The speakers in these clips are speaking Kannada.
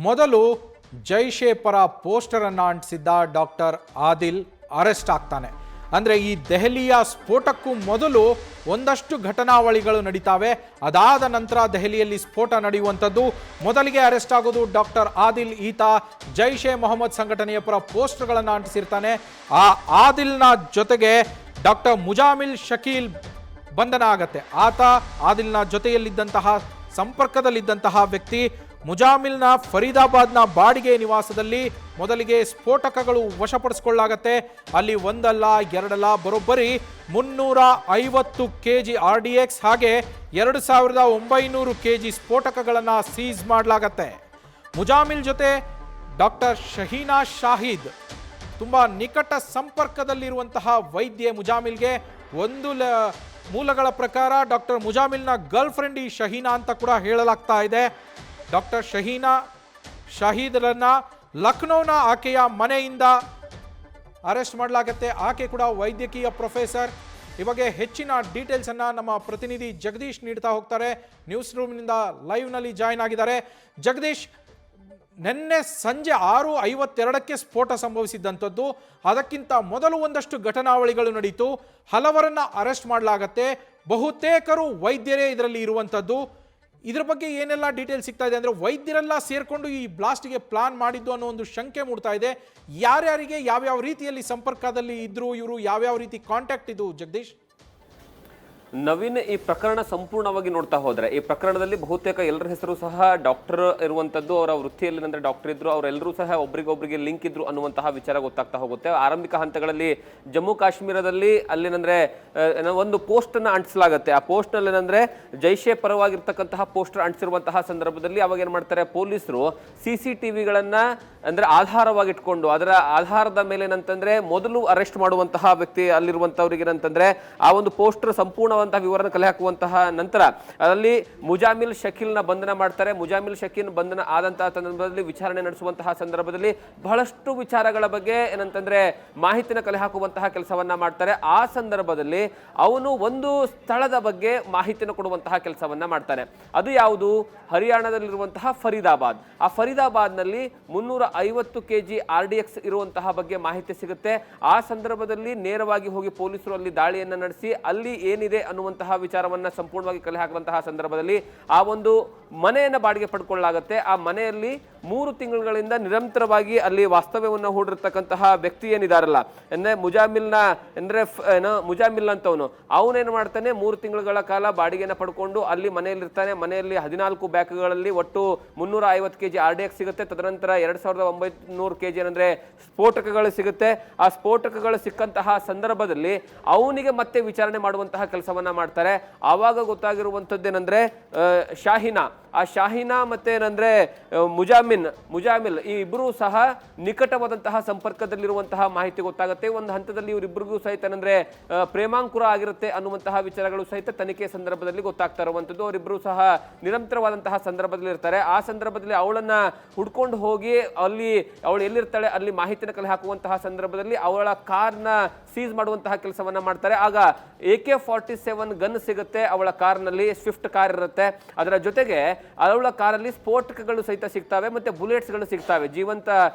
ಮೊದಲು ಜೈಷೆ ಪರ ಪೋಸ್ಟರ್ ಅನ್ನು ಅಂಟಿಸಿದ್ದ ಡಾಕ್ಟರ್ ಆದಿಲ್ ಅರೆಸ್ಟ್ ಆಗ್ತಾನೆ. ಅಂದರೆ ಈ ದೆಹಲಿಯ ಸ್ಫೋಟಕ್ಕೂ ಮೊದಲು ಒಂದಷ್ಟು ಘಟನಾವಳಿಗಳು ನಡೀತಾವೆ. ಅದಾದ ನಂತರ ದೆಹಲಿಯಲ್ಲಿ ಸ್ಫೋಟ ನಡೆಯುವಂಥದ್ದು. ಮೊದಲಿಗೆ ಅರೆಸ್ಟ್ ಆಗೋದು ಡಾಕ್ಟರ್ ಆದಿಲ್. ಈತ ಜೈಷೆ ಮೊಹಮ್ಮದ್ ಸಂಘಟನೆಯ ಪರ ಪೋಸ್ಟರ್ಗಳನ್ನು ಅಂಟಿಸಿರ್ತಾನೆ. ಆ ಆದಿಲ್ನ ಜೊತೆಗೆ ಡಾಕ್ಟರ್ ಮುಜಾಮಿಲ್ ಶಕೀಲ್ ಬಂಧನ ಆಗತ್ತೆ. ಆತ ಆದಿಲ್ನ ಜೊತೆಯಲ್ಲಿದ್ದಂತಹ ಸಂಪರ್ಕದಲ್ಲಿದ್ದಂತಹ ವ್ಯಕ್ತಿ. ಮುಜಾಮಿಲ್ನ ಫರೀದಾಬಾದ್ನ ಬಾಡಿಗೆ ನಿವಾಸದಲ್ಲಿ ಮೊದಲಿಗೆ ಸ್ಫೋಟಕಗಳು ವಶಪಡಿಸಿಕೊಳ್ಳಾಗತ್ತೆ. ಅಲ್ಲಿ ಒಂದಲ್ಲ ಎರಡಲ್ಲ ಬರೋಬ್ಬರಿ 350 kg RDX ಹಾಗೆ 2900 kg ಸ್ಫೋಟಕಗಳನ್ನು ಸೀಸ್ ಮಾಡಲಾಗತ್ತೆ. ಮುಜಾಮಿಲ್ ಜೊತೆ ಡಾಕ್ಟರ್ ಶಹೀನಾ ಶಾಹಿದ್ ತುಂಬ ನಿಕಟ ಸಂಪರ್ಕದಲ್ಲಿರುವಂತಹ ವೈದ್ಯೆ ಮುಜಾಮಿಲ್ಗೆ. ಒಂದು ಮೂಲಗಳ ಪ್ರಕಾರ ಡಾಕ್ಟರ್ ಮುಜಾಮಿಲ್ನ ಗರ್ಲ್ ಫ್ರೆಂಡ್ ಈ ಶಹೀನಾ ಅಂತ ಕೂಡ ಹೇಳಲಾಗ್ತಾ ಇದೆ. ಡಾಕ್ಟರ್ ಶಹೀನಾ ಶಾಹಿದ್ರನ್ನ ಲಕ್ನೋನ ಆಕೆಯ ಮನೆಯಿಂದ ಅರೆಸ್ಟ್ ಮಾಡಲಾಗತ್ತೆ. ಆಕೆ ಕೂಡ ವೈದ್ಯಕೀಯ ಪ್ರೊಫೆಸರ್. ಈ ಬಗ್ಗೆ ಹೆಚ್ಚಿನ ಡೀಟೇಲ್ಸ್ ಅನ್ನ ನಮ್ಮ ಪ್ರತಿನಿಧಿ ಜಗದೀಶ್ ನೀಡ್ತಾ ಹೋಗ್ತಾರೆ. ನ್ಯೂಸ್ ರೂಮ್ನಿಂದ ಲೈವ್ನಲ್ಲಿ ಜಾಯ್ನ್ ಆಗಿದ್ದಾರೆ. ಜಗದೀಶ್, ನಿನ್ನೆ ಸಂಜೆ 6:52ಕ್ಕೆ ಸ್ಫೋಟ ಸಂಭವಿಸಿದ್ದಂಥದ್ದು. ಅದಕ್ಕಿಂತ ಮೊದಲು ಒಂದಷ್ಟು ಘಟನಾವಳಿಗಳು ನಡೀತು. ಹಲವರನ್ನ ಅರೆಸ್ಟ್ ಮಾಡಲಾಗತ್ತೆ. ಬಹುತೇಕರು ವೈದ್ಯರೇ ಇದರಲ್ಲಿ ಇರುವಂಥದ್ದು. ಇದ್ರ ಬಗ್ಗೆ ಏನೆಲ್ಲ ಡೀಟೇಲ್ಸ್ ಸಿಗ್ತಾ ಇದೆ ಅಂದರೆ, ವೈದ್ಯರೆಲ್ಲ ಸೇರ್ಕೊಂಡು ಈ ಬ್ಲಾಸ್ಟ್ಗೆ ಪ್ಲಾನ್ ಮಾಡಿದ್ದು ಅನ್ನೋ ಒಂದು ಶಂಕೆ ಮೂಡ್ತಾ ಇದೆ. ಯಾರ್ಯಾರಿಗೆ ಯಾವ್ಯಾವ ರೀತಿಯಲ್ಲಿ ಸಂಪರ್ಕದಲ್ಲಿ ಇದ್ರು ಇವರು, ಯಾವ್ಯಾವ ರೀತಿ ಕಾಂಟ್ಯಾಕ್ಟ್ ಇದು ಜಗದೀಶ್? ನವೀನ್, ಈ ಪ್ರಕರಣ ಸಂಪೂರ್ಣವಾಗಿ ನೋಡ್ತಾ ಹೋದ್ರೆ ಈ ಪ್ರಕರಣದಲ್ಲಿ ಬಹುತೇಕ ಎಲ್ಲರ ಹೆಸರು ಸಹ ಡಾಕ್ಟರ್ ಇರುವಂತದ್ದು. ಅವರ ವೃತ್ತಿಯಲ್ಲಿ ಅಂದ್ರೆ ಡಾಕ್ಟರ್ ಇದ್ರು, ಅವರೆಲ್ಲರೂ ಸಹ ಒಬ್ರಿಗೊಬ್ರಿಗೆ ಲಿಂಕ್ ಇದ್ರು ಅನ್ನುವಂತಹ ವಿಚಾರ ಗೊತ್ತಾಗ್ತಾ ಹೋಗುತ್ತೆ. ಆರಂಭಿಕ ಹಂತಗಳಲ್ಲಿ ಜಮ್ಮು ಕಾಶ್ಮೀರದಲ್ಲಿ ಅಲ್ಲೇನಂದ್ರೆ ಒಂದು ಪೋಸ್ಟ್ ಅನ್ನ ಅಂಟಿಸಲಾಗುತ್ತೆ. ಆ ಪೋಸ್ಟ್ ನಲ್ಲಿ ಏನಂದ್ರೆ ಜೈಷೆ ಪರವಾಗಿರ್ತಕ್ಕಂತಹ ಪೋಸ್ಟರ್ ಅಂಟಿಸಿರುವಂತಹ ಸಂದರ್ಭದಲ್ಲಿ ಅವಾಗ ಏನ್ ಮಾಡ್ತಾರೆ ಪೊಲೀಸರು CCTVಗಳನ್ನ ಅಂದ್ರೆ ಆಧಾರವಾಗಿ ಇಟ್ಕೊಂಡು ಅದರ ಆಧಾರದ ಮೇಲೆ ಏನಂತಂದ್ರೆ ಮೊದಲು ಅರೆಸ್ಟ್ ಮಾಡುವಂತಹ ವ್ಯಕ್ತಿ ಅಲ್ಲಿರುವಂತವ್ರಿಗೆ ಏನಂತಂದ್ರೆ ಆ ಒಂದು ಪೋಸ್ಟರ್ ಸಂಪೂರ್ಣವಂತಹ ವಿವರಣ ಕಲೆ ಹಾಕುವಂತಹ ನಂತರ ಅದರಲ್ಲಿ ಮುಜಾಮಿಲ್ ಶಕೀಲ್ನ ಬಂಧನ ಮಾಡ್ತಾರೆ. ಮುಜಾಮಿಲ್ ಶಕೀಲ್ ಬಂಧನ ಆದಂತಹ ಸಂದರ್ಭದಲ್ಲಿ ವಿಚಾರಣೆ ನಡೆಸುವಂತಹ ಸಂದರ್ಭದಲ್ಲಿ ಬಹಳಷ್ಟು ವಿಚಾರಗಳ ಬಗ್ಗೆ ಏನಂತಂದ್ರೆ ಮಾಹಿತಿನ ಕಲೆ ಹಾಕುವಂತಹ ಕೆಲಸವನ್ನ ಮಾಡ್ತಾರೆ. ಆ ಸಂದರ್ಭದಲ್ಲಿ ಅವನು ಒಂದು ಸ್ಥಳದ ಬಗ್ಗೆ ಮಾಹಿತಿನ ಕೊಡುವಂತಹ ಕೆಲಸವನ್ನ ಮಾಡ್ತಾನೆ. ಅದು ಯಾವುದು? ಹರಿಯಾಣದಲ್ಲಿರುವಂತಹ ಫರೀದಾಬಾದ್. ಆ ಫರೀದಾಬಾದ್ನಲ್ಲಿ 350 kg RDX ಇರುವಂತಹ ಬಗ್ಗೆ ಮಾಹಿತಿ ಸಿಗುತ್ತೆ. ಆ ಸಂದರ್ಭದಲ್ಲಿ ನೇರವಾಗಿ ಹೋಗಿ ಪೊಲೀಸರು ಅಲ್ಲಿ ದಾಳಿಯನ್ನ ನಡೆಸಿ ಅಲ್ಲಿ ಏನಿದೆ ಅನ್ನುವಂತಹ ವಿಚಾರವನ್ನ ಸಂಪೂರ್ಣವಾಗಿ ಕಲೆ ಹಾಕುವಂತಹ ಸಂದರ್ಭದಲ್ಲಿ ಆ ಒಂದು ಮನೆಯನ್ನ ಬಾಡಿಗೆ ಪಡ್ಕೊಳ್ಳಲಾಗುತ್ತೆ. ಆ ಮನೆಯಲ್ಲಿ 3 ತಿಂಗಳುಗಳಿಂದ ನಿರಂತರವಾಗಿ ಅಲ್ಲಿ ವಾಸ್ತವ್ಯವನ್ನು ಹೂಡಿರ್ತಕ್ಕಂತಹ ವ್ಯಕ್ತಿ ಏನಿದಾರಲ್ಲ ಅಂದ್ರೆ ಮುಜಾಮಿಲ್ನ ಅಂದ್ರೆ ಮುಜಾಮಿಲ್ ಅಂತವನು ಅವನೇನು ಮಾಡ್ತಾನೆ 3 ತಿಂಗಳುಗಳ ಕಾಲ ಬಾಡಿಗೆನ ಪಡ್ಕೊಂಡು ಅಲ್ಲಿ ಮನೆಯಲ್ಲಿರ್ತಾನೆ. ಮನೆಯಲ್ಲಿ 14 ಬ್ಯಾಗ್ಗಳಲ್ಲಿ ಒಟ್ಟು 350 kg RDX ಸಿಗುತ್ತೆ. ತದನಂತರ 2900 kg ಏನಂದ್ರೆ ಸ್ಫೋಟಕಗಳು ಸಿಗುತ್ತೆ. ಆ ಸ್ಫೋಟಕಗಳು ಸಿಕ್ಕಂತಹ ಸಂದರ್ಭದಲ್ಲಿ ಅವನಿಗೆ ಮತ್ತೆ ವಿಚಾರಣೆ ಮಾಡುವಂತಹ ಕೆಲಸವನ್ನ ಮಾಡ್ತಾರೆ. ಆವಾಗ ಗೊತ್ತಾಗಿರುವಂತದ್ದೇನೆಂದ್ರೆ ಶಾಹಿನಾ, ಆ ಶಾಹಿನಾ ಮತ್ತೆ ಏನಂದ್ರೆ ಮುಜಾಮಿಲ್ ಈ ಇಬ್ಬರು ಸಹ ನಿಕಟವಾದಂತಹ ಸಂಪರ್ಕದಲ್ಲಿರುವಂತಹ ಮಾಹಿತಿ ಗೊತ್ತಾಗುತ್ತೆ. ಒಂದು ಹಂತದಲ್ಲಿ ಇವರಿಬ್ಬರಿಗೂ ಸಹಿತ ಏನಂದ್ರೆ ಪ್ರೇಮಾಂಕುರ ಆಗಿರುತ್ತೆ ಅನ್ನುವಂತಹ ವಿಚಾರಗಳು ಸಹಿತ ತನಿಖೆ ಸಂದರ್ಭದಲ್ಲಿ ಗೊತ್ತಾಗ್ತಾ ಇರುವಂತದ್ದು. ಅವರಿಬ್ಬರು ಸಹ ನಿರಂತರವಾದಂತಹ ಸಂದರ್ಭದಲ್ಲಿ ಇರ್ತಾರೆ. ಆ ಸಂದರ್ಭದಲ್ಲಿ ಅವಳನ್ನ ಹುಡ್ಕೊಂಡು ಹೋಗಿ ಅಲ್ಲಿ ಅವಳು ಎಲ್ಲಿರ್ತಾಳೆ ಅಲ್ಲಿ ಮಾಹಿತಿನ ಕಲೆ ಹಾಕುವಂತಹ ಸಂದರ್ಭದಲ್ಲಿ ಅವಳ ಕಾರ್ನ ಸೀಸ್ ಮಾಡುವಂತಹ ಕೆಲಸವನ್ನ ಮಾಡ್ತಾರೆ. ಆಗ AK-47 ಗನ್ ಸಿಗುತ್ತೆ ಅವಳ ಕಾರ್ನಲ್ಲಿ. ಸ್ವಿಫ್ಟ್ ಕಾರ್ ಇರುತ್ತೆ. ಅದರ ಜೊತೆಗೆ ಅವಳ ಕಾರಲ್ಲಿ ಸ್ಫೋಟಕಗಳು ಸಹಿತ ಸಿಗ್ತವೆ, ಮತ್ತೆ ಬುಲೆಟ್ಸ್ಗಳು ಸಿಗ್ತವೆ, ಜೀವಂತ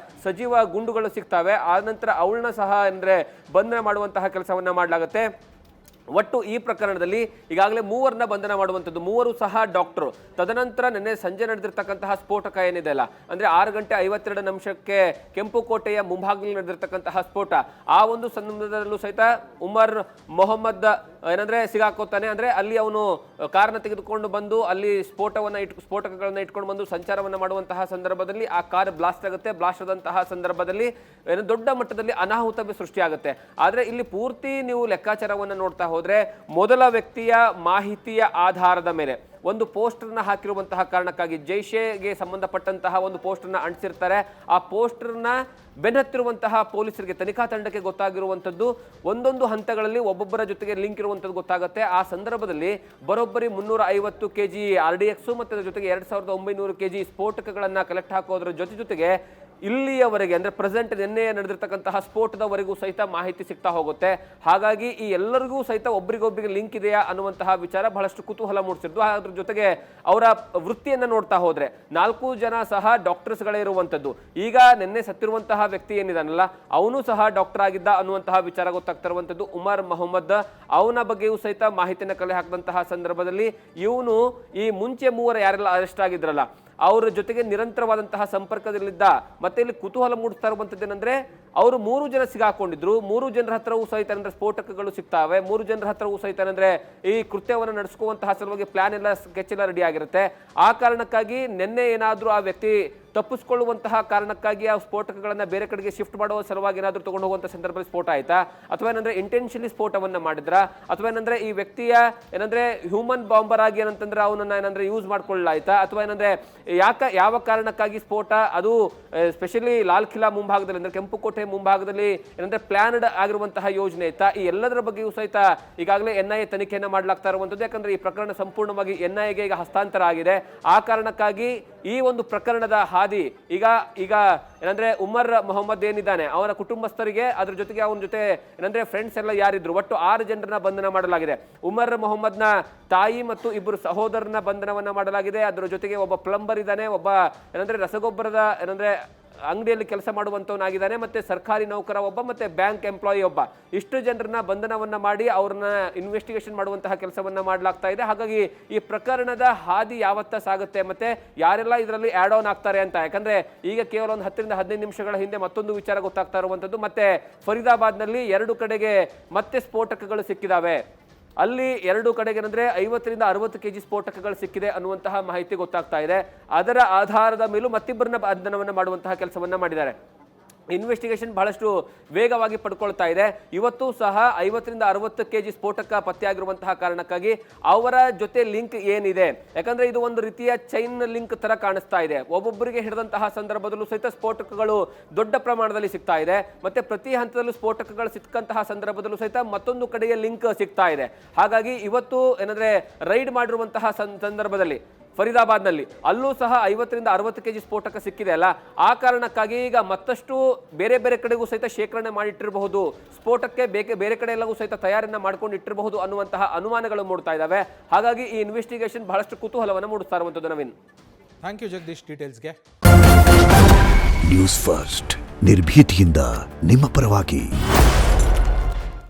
ಸಜೀವ ಗುಂಡುಗಳು ಸಿಗ್ತವೆ. ಆ ನಂತರ ಅವಳನ್ನ ಸಹ ಅಂದ್ರೆ ಬಂಧನ ಮಾಡುವಂತಹ ಕೆಲಸವನ್ನ ಮಾಡಲಾಗುತ್ತೆ. ಒಟ್ಟು ಈ ಪ್ರಕರಣದಲ್ಲಿ ಈಗಾಗಲೇ 3 ಬಂಧನ ಮಾಡುವಂಥದ್ದು. 3 ಸಹ ಡಾಕ್ಟರ್. ತದನಂತರ ನಿನ್ನೆ ಸಂಜೆ ನಡೆದಿರ್ತಕ್ಕಂತಹ ಸ್ಫೋಟಕ ಏನಿದೆ ಅಲ್ಲ ಅಂದ್ರೆ 6:52 ಕೆಂಪುಕೋಟೆಯ ಮುಂಭಾಗದಲ್ಲಿ ನಡೆದಿರ್ತಕ್ಕಂತಹ ಸ್ಫೋಟ. ಆ ಒಂದು ಸಂದರ್ಭದಲ್ಲೂ ಸಹಿತ ಉಮರ್ ಮೊಹಮ್ಮದ್ ಏನಂದ್ರೆ ಸಿಗಾಕೋತಾನೆ. ಅಂದ್ರೆ ಅಲ್ಲಿ ಅವನು ಕಾರ್ನ ತೆಗೆದುಕೊಂಡು ಬಂದು ಅಲ್ಲಿ ಸ್ಫೋಟಕಗಳನ್ನ ಇಟ್ಕೊಂಡು ಬಂದು ಸಂಚಾರವನ್ನ ಮಾಡುವಂತಹ ಸಂದರ್ಭದಲ್ಲಿ ಆ ಕಾರ್ ಬ್ಲಾಸ್ಟ್ ಆಗುತ್ತೆ. ಬ್ಲಾಸ್ಟ್ ಆದಂತಹ ಸಂದರ್ಭದಲ್ಲಿ ಏನೋ ದೊಡ್ಡ ಮಟ್ಟದಲ್ಲಿ ಅನಾಹುತ ಸೃಷ್ಟಿಯಾಗುತ್ತೆ. ಆದ್ರೆ ಇಲ್ಲಿ ಪೂರ್ತಿ ನೀವು ಲೆಕ್ಕಾಚಾರವನ್ನ ನೋಡ್ತಾ ಹೋದ್ರೆ ಮೊದಲ ವ್ಯಕ್ತಿಯ ಮಾಹಿತಿಯ ಆಧಾರದ ಮೇಲೆ ಒಂದು ಪೋಸ್ಟರ್ನ ಹಾಕಿರುವಂತಹ ಕಾರಣಕ್ಕಾಗಿ ಜೈಷೆಗೆ ಸಂಬಂಧಪಟ್ಟಂತಹ ಒಂದು ಪೋಸ್ಟರ್ನ ಅಂಟಿಸಿರ್ತಾರೆ. ಆ ಪೋಸ್ಟರ್ನ ಬೆನ್ನತ್ತಿರುವಂತಹ ಪೊಲೀಸರಿಗೆ ತನಿಖಾ ತಂಡಕ್ಕೆ ಗೊತ್ತಾಗಿರುವಂಥದ್ದು ಒಂದೊಂದು ಹಂತಗಳಲ್ಲಿ ಒಬ್ಬೊಬ್ಬರ ಜೊತೆಗೆ ಲಿಂಕ್ ಇರುವಂಥದ್ದು ಗೊತ್ತಾಗುತ್ತೆ. ಆ ಸಂದರ್ಭದಲ್ಲಿ ಬರೋಬ್ಬರಿ 350 kg RDX ಮತ್ತೆ ಅದರ ಜೊತೆಗೆ 2900 kg ಸ್ಫೋಟಕಗಳನ್ನ ಕಲೆಕ್ಟ್ ಹಾಕೋದ್ರ ಜೊತೆಗೆ ಇಲ್ಲಿಯವರೆಗೆ ಅಂದ್ರೆ ಪ್ರೆಸೆಂಟ್ ನಿನ್ನೆ ನಡೆದಿರ್ತಕ್ಕಂತಹ ಸ್ಫೋಟದವರೆಗೂ ಸಹಿತ ಮಾಹಿತಿ ಸಿಗ್ತಾ ಹೋಗುತ್ತೆ. ಹಾಗಾಗಿ ಈ ಎಲ್ಲರಿಗೂ ಸಹಿತ ಒಬ್ರಿಗೊಬ್ರಿಗೆ ಲಿಂಕ್ ಇದೆಯಾ ಅನ್ನುವಂತಹ ವಿಚಾರ ಬಹಳಷ್ಟು ಕುತೂಹಲ ಮೂಡಿಸಿದ್ದು. ಅದ್ರ ಜೊತೆಗೆ ಅವರ ವೃತ್ತಿಯನ್ನ ನೋಡ್ತಾ ಹೋದ್ರೆ 4 ಜನ ಸಹ ಡಾಕ್ಟರ್ಸ್ಗಳೇ ಇರುವಂತದ್ದು. ಈಗ ನಿನ್ನೆ ಸತ್ತಿರುವಂತಹ ವ್ಯಕ್ತಿ ಏನಿದಾನಲ್ಲ ಅವನು ಸಹ ಡಾಕ್ಟರ್ ಆಗಿದ್ದ ಅನ್ನುವಂತಹ ವಿಚಾರ ಗೊತ್ತಾಗ್ತಾ ಇರುವಂತದ್ದು. ಉಮರ್ ಮೊಹಮ್ಮದ್, ಅವನ ಬಗ್ಗೆಯೂ ಸಹಿತ ಮಾಹಿತಿಯನ್ನು ಕಲೆ ಹಾಕಿದಂತಹ ಸಂದರ್ಭದಲ್ಲಿ ಇವನು ಈ ಮುಂಚೆ 3 ಯಾರೆಲ್ಲ ಅರೆಸ್ಟ್ ಆಗಿದ್ರಲ್ಲ ಅವರ ಜೊತೆಗೆ ನಿರಂತರವಾದಂತಹ ಸಂಪರ್ಕದಲ್ಲಿದ್ದ. ಮತ್ತೆ ಇಲ್ಲಿ ಕುತೂಹಲ ಮೂಡಿಸ್ತಾ ಇರುವಂತದ್ದು ಏನಂದ್ರೆ ಅವರು 3 ಜನ ಸಿಗಾಕೊಂಡಿದ್ರು. 3 ಜನರ ಹತ್ರವೂ ಸಹಿತ ಅಂದ್ರೆ ಸ್ಫೋಟಕಗಳು ಸಿಗ್ತಾವೆ. 3 ಜನರ ಹತ್ರವೂ ಸಹಿತ ಅಂದ್ರೆ ಈ ಕೃತ್ಯವನ್ನು ನಡೆಸುವಂತಹ ಸಲುವಾಗಿ ಪ್ಲಾನ್ ಎಲ್ಲ ಸ್ಕೆಚ್ ಎಲ್ಲ ರೆಡಿ ಆಗಿರುತ್ತೆ. ಆ ಕಾರಣಕ್ಕಾಗಿ ನಿನ್ನೆ ಏನಾದ್ರೂ ಆ ವ್ಯಕ್ತಿ ತಪ್ಪಿಸ್ಕೊಳ್ಳುವಂತಹ ಕಾರಣಕ್ಕಾಗಿ ಆ ಸ್ಫೋಟಕಗಳನ್ನ ಬೇರೆ ಕಡೆಗೆ ಶಿಫ್ಟ್ ಮಾಡುವ ಸಲುವಾಗಿ ಏನಾದ್ರೂ ತಗೊಂಡು ಹೋಗುವಂತ ಸಂದರ್ಭದಲ್ಲಿ ಸ್ಫೋಟ ಆಯ್ತಾ, ಅಥವಾ ಏನಂದ್ರೆ ಇಂಟೆನ್ಷನಲಿ ಸ್ಫೋಟವನ್ನ ಮಾಡಿದ್ರ, ಅಥವಾ ಏನಂದ್ರೆ ಈ ವ್ಯಕ್ತಿಯ ಏನಂದ್ರೆ ಹ್ಯೂಮನ್ ಬಾಂಬರ್ ಆಗಿ ಏನಂತಂದ್ರೆ ಅವನನ್ನ ಏನಂದ್ರೆ ಯೂಸ್ ಮಾಡ್ಕೊಳ್ಳಾಯ್ತಾ, ಅಥವಾ ಏನಂದ್ರೆ ಯಾವ ಕಾರಣಕ್ಕಾಗಿ ಸ್ಫೋಟ, ಅದು ಸ್ಪೆಷಲಿ ಲಾಲ್ ಕಿಲಾ ಮುಂಭಾಗದಲ್ಲಿ ಅಂದ್ರೆ ಕೆಂಪುಕೋಟೆ ಮುಂಭಾಗದಲ್ಲಿ ಏನಂದ್ರೆ ಪ್ಲಾನ್ಡ್ ಆಗಿರುವಂತಹ ಯೋಜನೆ ಇತ್ತಾ, ಈ ಎಲ್ಲದರ ಬಗ್ಗೆಯೂ ಸಹಿತ ಈಗಾಗಲೇ NIA ತನಿಖೆಯನ್ನ ಮಾಡಲಾಗ್ತಾ ಇರುವಂತದ್ದು. ಯಾಕಂದ್ರೆ ಈ ಪ್ರಕರಣ ಸಂಪೂರ್ಣವಾಗಿ NIAಗೆ ಈಗ ಹಸ್ತಾಂತರ ಆಗಿದೆ. ಆ ಕಾರಣಕ್ಕಾಗಿ ಈ ಒಂದು ಪ್ರಕರಣದ ಹಾದಿ ಈಗ ಏನಂದ್ರೆ ಉಮರ್ ಮೊಹಮ್ಮದ್ ಏನಿದ್ದಾನೆ ಅವನ ಕುಟುಂಬಸ್ಥರಿಗೆ, ಅದ್ರ ಜೊತೆಗೆ ಅವನ ಜೊತೆ ಏನಂದ್ರೆ ಫ್ರೆಂಡ್ಸ್ ಎಲ್ಲ ಯಾರಿದ್ರು ಒಟ್ಟು 6 ಜನರನ್ನ ಬಂಧನ ಮಾಡಲಾಗಿದೆ. ಉಮರ್ ಮೊಹಮ್ಮದ್ನ ತಾಯಿ ಮತ್ತು 2 ಸಹೋದರನ ಬಂಧನವನ್ನ ಮಾಡಲಾಗಿದೆ. ಅದರ ಜೊತೆಗೆ ಒಬ್ಬ ಪ್ಲಂಬರ್ ಇದ್ದಾನೆ, ಒಬ್ಬ ಏನಂದ್ರೆ ರಸಗೊಬ್ಬರದ ಏನಂದ್ರೆ ಅಂಗಡಿಯಲ್ಲಿ ಕೆಲಸ ಮಾಡುವಂತವನಾಗಿದ್ದಾನೆ, ಮತ್ತೆ ಸರ್ಕಾರಿ ನೌಕರ ಒಬ್ಬ, ಮತ್ತೆ ಬ್ಯಾಂಕ್ ಎಂಪ್ಲಾಯಿ ಒಬ್ಬ. ಇಷ್ಟು ಜನರನ್ನ ಬಂಧನವನ್ನ ಮಾಡಿ ಅವ್ರನ್ನ ಇನ್ವೆಸ್ಟಿಗೇಷನ್ ಮಾಡುವಂತಹ ಕೆಲಸವನ್ನ ಮಾಡಲಾಗ್ತಾ ಇದೆ. ಹಾಗಾಗಿ ಈ ಪ್ರಕರಣದ ಹಾದಿ ಯಾವತ್ತ ಸಾಗುತ್ತೆ, ಮತ್ತೆ ಯಾರೆಲ್ಲ ಇದರಲ್ಲಿ ಆಡ್ ಆನ್ ಆಗ್ತಾರೆ ಅಂತ. ಯಾಕಂದ್ರೆ ಈಗ ಕೇವಲ ಒಂದು 10 ರಿಂದ 15 ನಿಮಿಷಗಳ ಹಿಂದೆ ಮತ್ತೊಂದು ವಿಚಾರ ಗೊತ್ತಾಗ್ತಾ ಇರುವಂತದ್ದು. ಮತ್ತೆ ಫರೀದಾಬಾದ್ನಲ್ಲಿ 2 ಕಡೆಗೆ ಮತ್ತೆ ಸ್ಫೋಟಕಗಳು ಸಿಕ್ಕಿದಾವೆ. ಅಲ್ಲಿ 2 ಕಡೆಗೆ ಏನಂದ್ರೆ 50 ರಿಂದ 60 kg ಸ್ಫೋಟಕಗಳು ಸಿಕ್ಕಿದೆ ಅನ್ನುವಂತಹ ಮಾಹಿತಿ ಗೊತ್ತಾಗ್ತಾ ಇದೆ. ಅದರ ಆಧಾರದ ಮೇಲೂ ಮತ್ತಿಬ್ಬರನ್ನ ಬಂಧನವನ್ನ ಮಾಡುವಂತಹ ಕೆಲಸವನ್ನ ಮಾಡಿದ್ದಾರೆ. ಇನ್ವೆಸ್ಟಿಗೇಷನ್ ಬಹಳಷ್ಟು ವೇಗವಾಗಿ ಪಡ್ಕೊಳ್ತಾ ಇದೆ. ಇವತ್ತು ಸಹ 50 ರಿಂದ 60 kg ಸ್ಫೋಟಕ ಪತ್ತೆಯಾಗಿರುವಂತಹ ಕಾರಣಕ್ಕಾಗಿ ಅವರ ಜೊತೆ ಲಿಂಕ್ ಏನಿದೆ, ಯಾಕಂದ್ರೆ ಇದು ಒಂದು ರೀತಿಯ ಚೈನ್ ಲಿಂಕ್ ತರ ಕಾಣಿಸ್ತಾ ಇದೆ. ಒಬ್ಬೊಬ್ಬರಿಗೆ ಹಿಡಿದಂತಹ ಸಂದರ್ಭದಲ್ಲೂ ಸಹಿತ ಸ್ಫೋಟಕಗಳು ದೊಡ್ಡ ಪ್ರಮಾಣದಲ್ಲಿ ಸಿಗ್ತಾ ಇದೆ. ಮತ್ತೆ ಪ್ರತಿ ಹಂತದಲ್ಲೂ ಸ್ಫೋಟಕಗಳು ಸಿಕ್ಕಂತಹ ಸಂದರ್ಭದಲ್ಲೂ ಸಹಿತ ಮತ್ತೊಂದು ಕಡೆಯ ಲಿಂಕ್ ಸಿಗ್ತಾ ಇದೆ. ಹಾಗಾಗಿ ಇವತ್ತು ಏನಂದ್ರೆ ರೈಡ್ ಮಾಡಿರುವಂತಹ ಸಂದರ್ಭದಲ್ಲಿ ಫರೀದಾಬಾದ್ನಲ್ಲಿ ಅಲ್ಲೂ ಸಹ 50 ರಿಂದ 60 kg ಸ್ಫೋಟಕ ಸಿಕ್ಕಿದೆ ಅಲ್ಲ, ಆ ಕಾರಣಕ್ಕಾಗಿ ಈಗ ಮತ್ತಷ್ಟು ಬೇರೆ ಬೇರೆ ಕಡೆಗೂ ಸಹಿತ ಶೇಖರಣೆ ಮಾಡಿಟ್ಟಿರಬಹುದು, ಸ್ಫೋಟಕ್ಕೆ ಬೇರೆ ಕಡೆ ಎಲ್ಲವೂ ಸಹಿತ ತಯಾರನ್ನ ಮಾಡ್ಕೊಂಡು ಇಟ್ಟಿರಬಹುದು ಅನ್ನುವಂತಹ ಅನುಮಾನಗಳು ಮೂಡ್ತಾ ಇದ್ದಾವೆ. ಹಾಗಾಗಿ ಈ ಇನ್ವೆಸ್ಟಿಗೇಷನ್ ಬಹಳಷ್ಟು ಕುತೂಹಲವನ್ನು ಮೂಡಿಸ್ತಾ ಇರುವಂತದ್ದು. ನವೀನ್, ಥ್ಯಾಂಕ್ ಯು ಜಗದೀಶ್ ಡೀಟೇಲ್ಸ್ಗೆ. ನ್ಯೂಸ್ ಫಸ್ಟ್ ನಿರ್ಭೀತಿಯಿಂದ ನಿಮ್ಮ ಪರವಾಗಿ.